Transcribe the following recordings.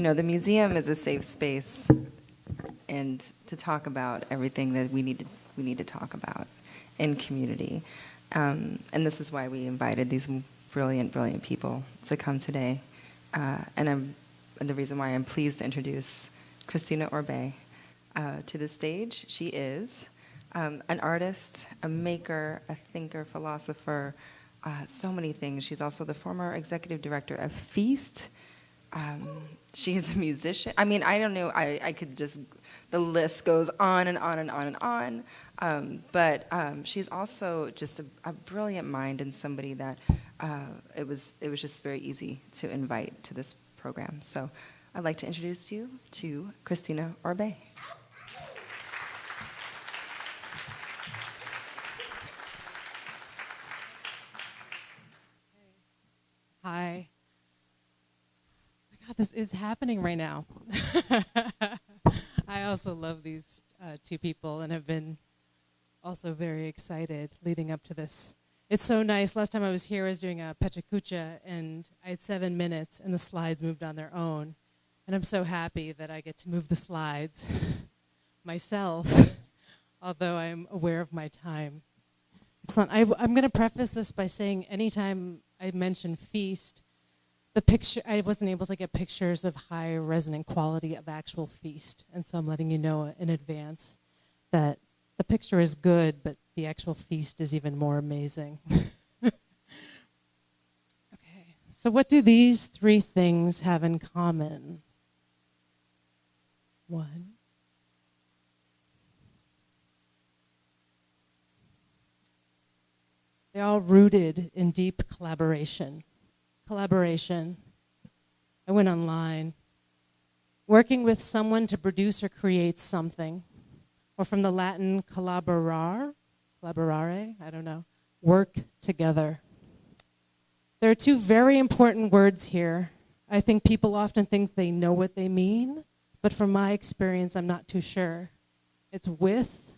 The museum is a safe space and to talk about everything that we need to talk about in community. And this is why we invited these brilliant people to come today. And the reason why I'm pleased to introduce Cristina Orbé to the stage. She is an artist, a maker, a thinker, philosopher, so many things. She's also the former executive director of Feast. She is a musician. I mean, I don't know, I could just, the list goes on and on and on and on. But she's also just a brilliant mind and somebody that it was just very easy to invite to this program. So I'd like to introduce you to Cristina Orbé. Hi. Oh my God, this is happening right now. I also love these two people and have been also very excited leading up to this. It's so nice. Last time I was here, I was doing a Pechacucha, and I had 7 minutes, and the slides moved on their own. And I'm so happy that I get to move the slides myself, although I'm aware of my time. Excellent. I'm going to preface this by saying anytime I mention Feast, I wasn't able to get pictures of high resonant quality of actual Feast. And so I'm letting you know in advance that the picture is good, but the actual feast is even more amazing. Okay. So what do these three things have in common? One, they're all rooted in deep collaboration. Collaboration. I went online. Working with someone to produce or create something. Or from the Latin collaborare, I don't know, work together. There are two very important words here. I think people often think they know what they mean, but from my experience, I'm not too sure. It's with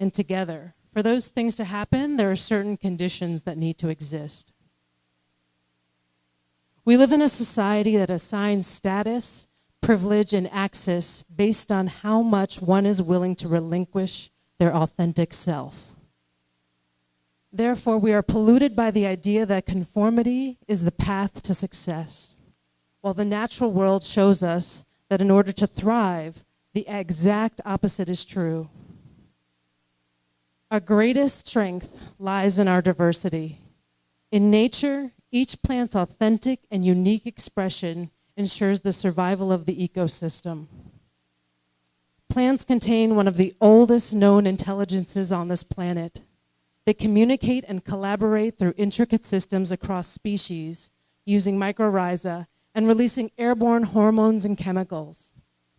and together. For those things to happen, there are certain conditions that need to exist. We live in a society that assigns status, privilege, and access based on how much one is willing to relinquish their authentic self. Therefore, we are polluted by the idea that conformity is the path to success, while the natural world shows us that in order to thrive, the exact opposite is true. Our greatest strength lies in our diversity. In nature, each plant's authentic and unique expression ensures the survival of the ecosystem. Plants contain one of the oldest known intelligences on this planet. They communicate and collaborate through intricate systems across species, using mycorrhiza and releasing airborne hormones and chemicals.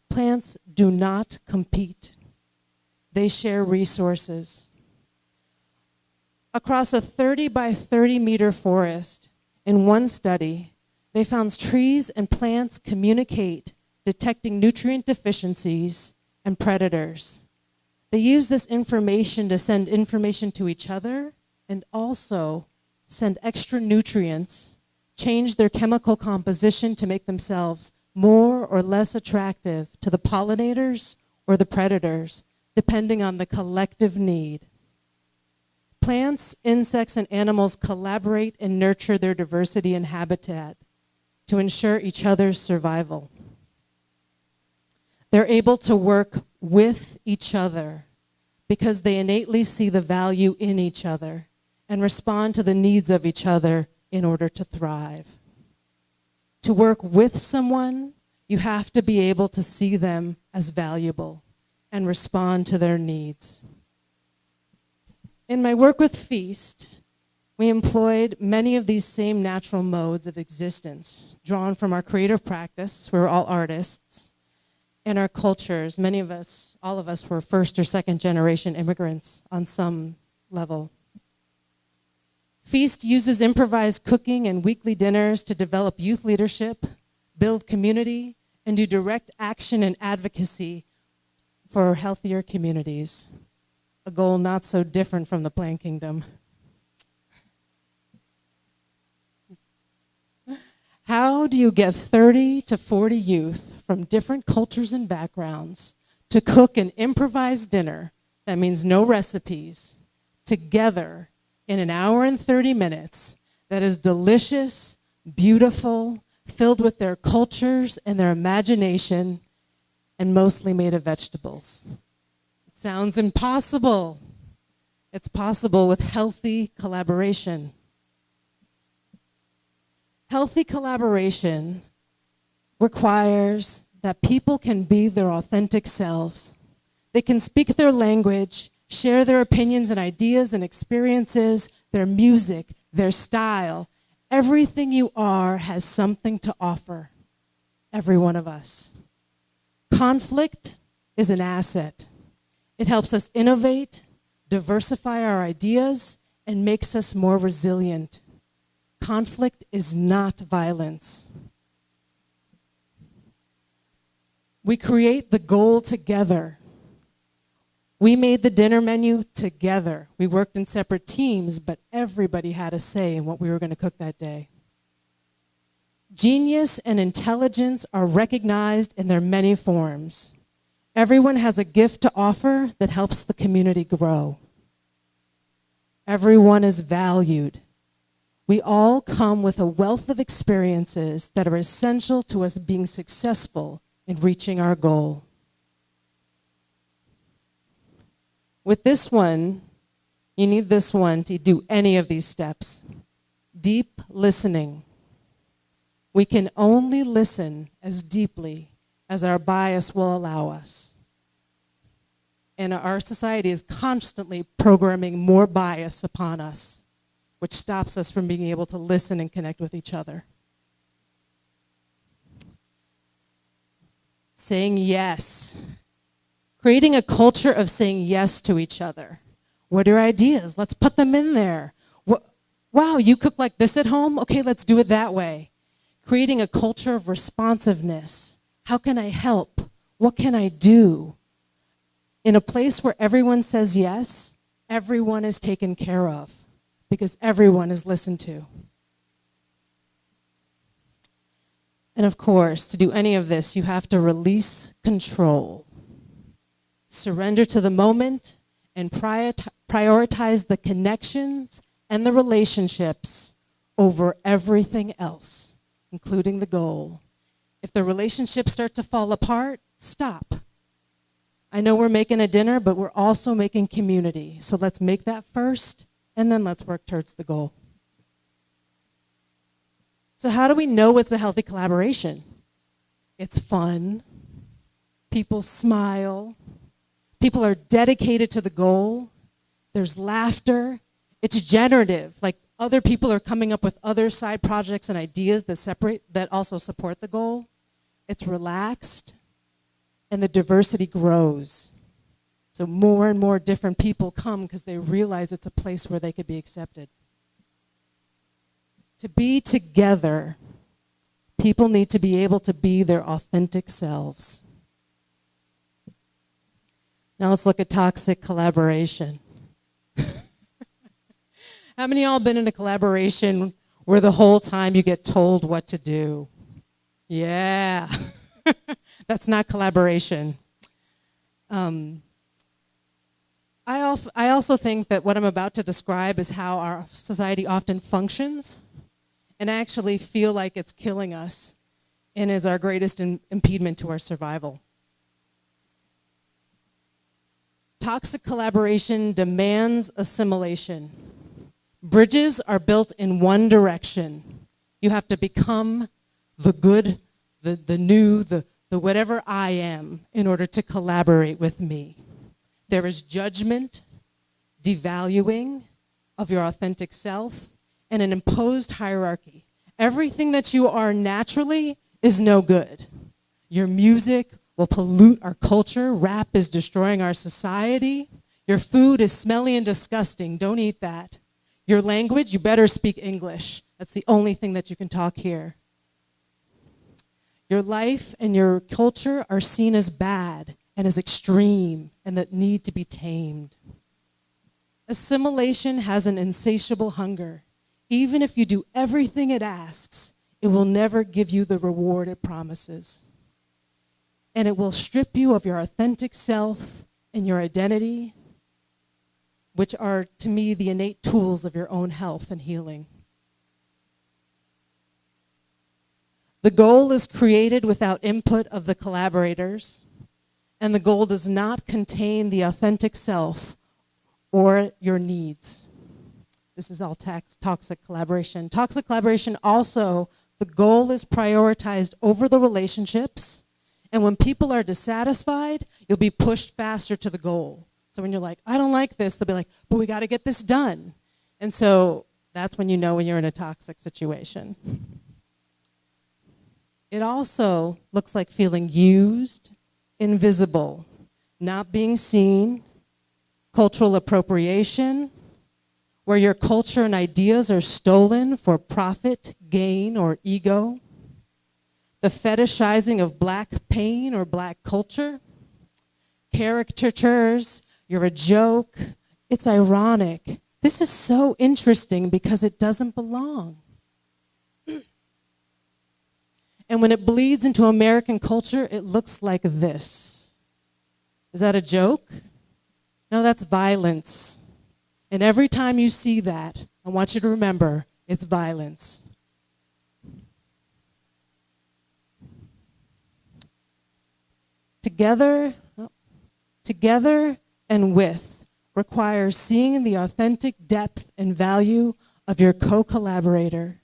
Plants do not compete. They share resources. Across a 30 by 30 meter forest, in one study, they found trees and plants communicate, detecting nutrient deficiencies and predators. They use this information to send information to each other and also send extra nutrients, change their chemical composition to make themselves more or less attractive to the pollinators or the predators, depending on the collective need. Plants, insects, and animals collaborate and nurture their diversity and habitat to ensure each other's survival. They're able to work with each other because they innately see the value in each other and respond to the needs of each other in order to thrive. To work with someone, you have to be able to see them as valuable and respond to their needs. In my work with Feast, we employed many of these same natural modes of existence, drawn from our creative practice. We were all artists, and our cultures. Many of us, all of us, were first or second generation immigrants on some level. Feast uses improvised cooking and weekly dinners to develop youth leadership, build community, and do direct action and advocacy for healthier communities. A goal not so different from the plant kingdom. How do you get 30 to 40 youth from different cultures and backgrounds to cook an improvised dinner that means no recipes together in an hour and 30 minutes that is delicious, beautiful, filled with their cultures and their imagination, and mostly made of vegetables? It sounds impossible. It's possible with healthy collaboration. Healthy collaboration requires that people can be their authentic selves. They can speak their language, share their opinions and ideas and experiences, their music, their style. Everything you are has something to offer, every one of us. Conflict is an asset. It helps us innovate, diversify our ideas, and makes us more resilient. Conflict is not violence. We create the goal together. We made the dinner menu together. We worked in separate teams, but everybody had a say in what we were going to cook that day. Genius and intelligence are recognized in their many forms. Everyone has a gift to offer that helps the community grow. Everyone is valued. We all come with a wealth of experiences that are essential to us being successful in reaching our goal. With this one, you need this one to do any of these steps. Deep listening. We can only listen as deeply as our bias will allow us. And our society is constantly programming more bias upon us, which stops us from being able to listen and connect with each other. Saying yes. Creating a culture of saying yes to each other. What are your ideas? Let's put them in there. Wow, you cook like this at home? Okay, let's do it that way. Creating a culture of responsiveness. How can I help? What can I do? In a place where everyone says yes, everyone is taken care of because everyone is listened to. And of course, to do any of this, you have to release control. Surrender to the moment and prioritize the connections and the relationships over everything else, including the goal. If the relationships start to fall apart, stop. I know we're making a dinner, but we're also making community. So let's make that first, and then let's work towards the goal. So how do we know it's a healthy collaboration? It's fun. People smile. People are dedicated to the goal. There's laughter. It's generative. Like other people are coming up with other side projects and ideas that also support the goal. It's relaxed. And the diversity grows. So more and more different people come because they realize it's a place where they could be accepted. To be together, people need to be able to be their authentic selves. Now let's look at toxic collaboration. How many of y'all been in a collaboration where the whole time you get told what to do? Yeah. That's not collaboration. I also think that what I'm about to describe is how our society often functions, and I actually feel like it's killing us and is our greatest impediment to our survival. Toxic collaboration demands assimilation. Bridges are built in one direction. You have to become the good, the new, the whatever I am in order to collaborate with me. There is judgment, devaluing of your authentic self, and an imposed hierarchy. Everything that you are naturally is no good. Your music will pollute our culture. Rap is destroying our society. Your food is smelly and disgusting. Don't eat that. Your language, you better speak English. That's the only thing that you can talk here. Your life and your culture are seen as bad and as extreme and that need to be tamed. Assimilation has an insatiable hunger. Even if you do everything it asks, it will never give you the reward it promises. And it will strip you of your authentic self and your identity, which are, to me, the innate tools of your own health and healing. The goal is created without input of the collaborators, and the goal does not contain the authentic self or your needs. This is all toxic collaboration. Toxic collaboration also, the goal is prioritized over the relationships, and when people are dissatisfied, you'll be pushed faster to the goal. So when you're like, I don't like this, they'll be like, but we got to get this done. And so that's when you know when you're in a toxic situation. It also looks like feeling used, invisible, not being seen, cultural appropriation, where your culture and ideas are stolen for profit, gain, or ego, the fetishizing of black pain or black culture, caricatures, you're a joke, it's ironic. This is so interesting because it doesn't belong. And when it bleeds into American culture, it looks like this. Is that a joke? No, that's violence. And every time you see that, I want you to remember, it's violence. Together and with requires seeing the authentic depth and value of your co-collaborator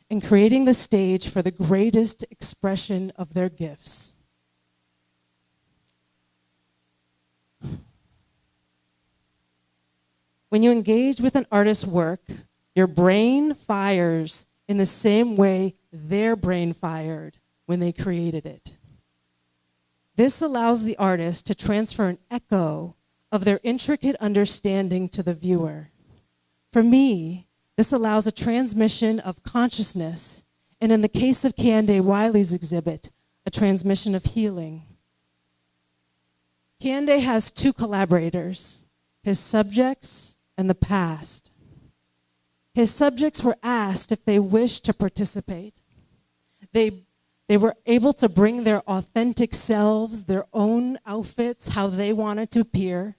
and creating the stage for the greatest expression of their gifts. When you engage with an artist's work, your brain fires in the same way their brain fired when they created it. This allows the artist to transfer an echo of their intricate understanding to the viewer. For me, this allows a transmission of consciousness, and in the case of Kehinde Wiley's exhibit, a transmission of healing. Kehinde has two collaborators, his subjects and the past. His subjects were asked if they wished to participate. They were able to bring their authentic selves, their own outfits, how they wanted to appear.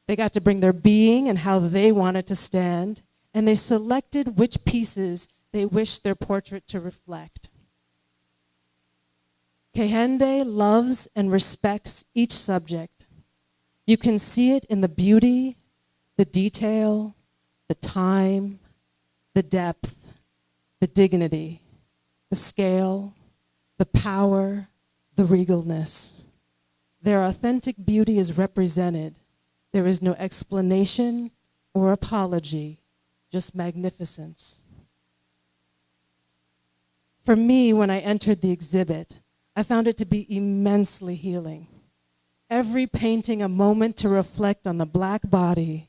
They got to bring their being and how they wanted to stand, and they selected which pieces they wished their portrait to reflect. Kehinde loves and respects each subject. You can see it in the beauty, the detail, the time, the depth, the dignity, the scale, the power, the regalness. Their authentic beauty is represented. There is no explanation or apology, just magnificence. For me, when I entered the exhibit, I found it to be immensely healing. Every painting a moment to reflect on the black body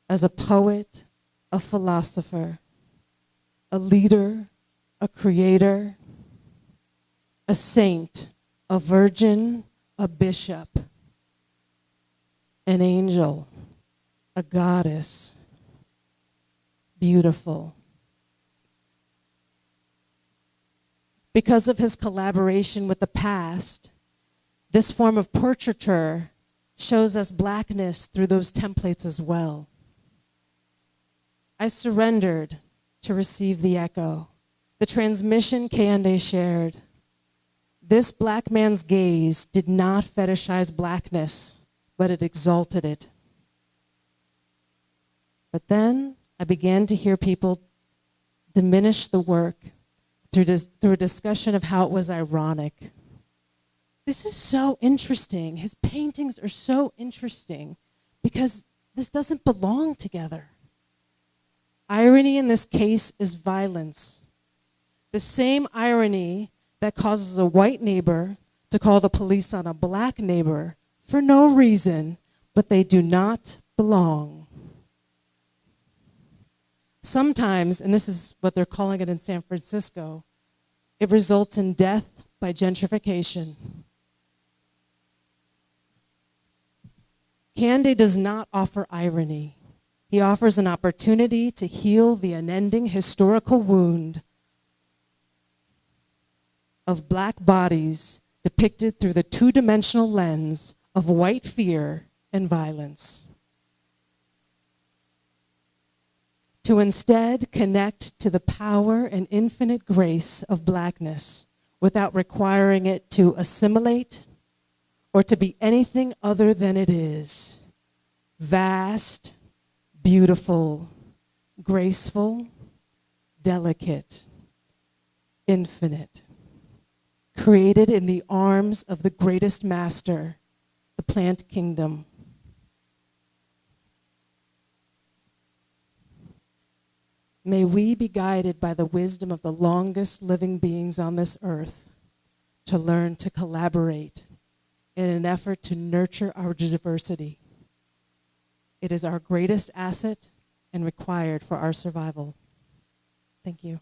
as a poet, a philosopher, a leader, a creator, a saint, a virgin, a bishop, an angel, a goddess, beautiful. Because of his collaboration with the past, this form of portraiture shows us blackness through those templates as well. I surrendered to receive the echo, the transmission Kehinde shared. This black man's gaze did not fetishize blackness, but it exalted it. But then I began to hear people diminish the work through a discussion of how it was ironic. This is so interesting. His paintings are so interesting because this doesn't belong together. Irony in this case is violence. The same irony that causes a white neighbor to call the police on a black neighbor for no reason, but they do not belong. Sometimes, and this is what they're calling it in San Francisco, it results in death by gentrification. Kehinde does not offer irony. He offers an opportunity to heal the unending historical wound of black bodies depicted through the two-dimensional lens of white fear and violence. To instead connect to the power and infinite grace of blackness without requiring it to assimilate or to be anything other than it is. Vast, beautiful, graceful, delicate, infinite. Created in the arms of the greatest master, the plant kingdom. May we be guided by the wisdom of the longest living beings on this earth to learn to collaborate in an effort to nurture our diversity. It is our greatest asset and required for our survival. Thank you.